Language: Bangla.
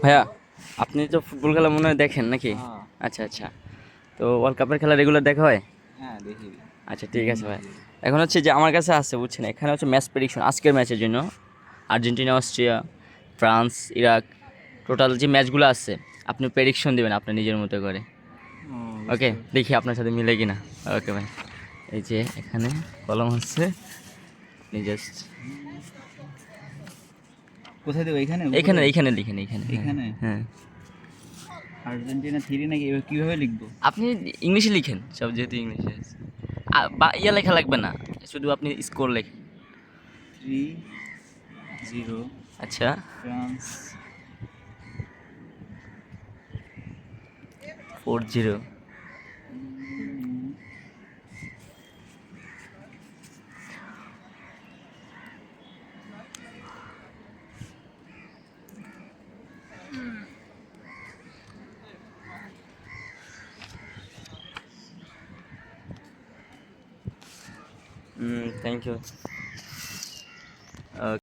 ভাইয়া, আপনি তো ফুটবল খেলা মনে হয় দেখেন নাকি? হ্যাঁ। আচ্ছা আচ্ছা। তো ওয়ার্ল্ড কাপের খেলা রেগুলার দেখা হয়? হ্যাঁ, দেখি। আচ্ছা ঠিক আছে ভাই। এখন হচ্ছে যে আমার কাছে আছে বুঝছেন, এখানে হচ্ছে ম্যাচ প্রেডিকশন আজকের ম্যাচের জন্য। Argentina, Austria, France, Iraq, total যে ম্যাচগুলো আছে আপনি প্রেডিকশন দেবেন আপনার নিজের মতো করে। ও, ওকে, বুঝতে পারছি। দেখি আপনার সাথে মিলে কিনা। ওকে ভাই, এই যে এখানে কলম হচ্ছে জাস্ট কোথায় দেবো? এখানে এইখানে উপরে? এইখানে লিখেন, এইখানে, হ্যাঁ এখানে হ্যাঁ। আর্জেন্টিনা 3 নাকি? এবার কিভাবে লিখবো? আপনি ইংলিশে লিখেন, সব যেহেতু ইংলিশে আছে। বা ইয়া লেখা লাগবে না, শুধু আপনি স্কোর লেখেন। 3-0 আচ্ছা। ফ্রান্স। 4-0। Thank you.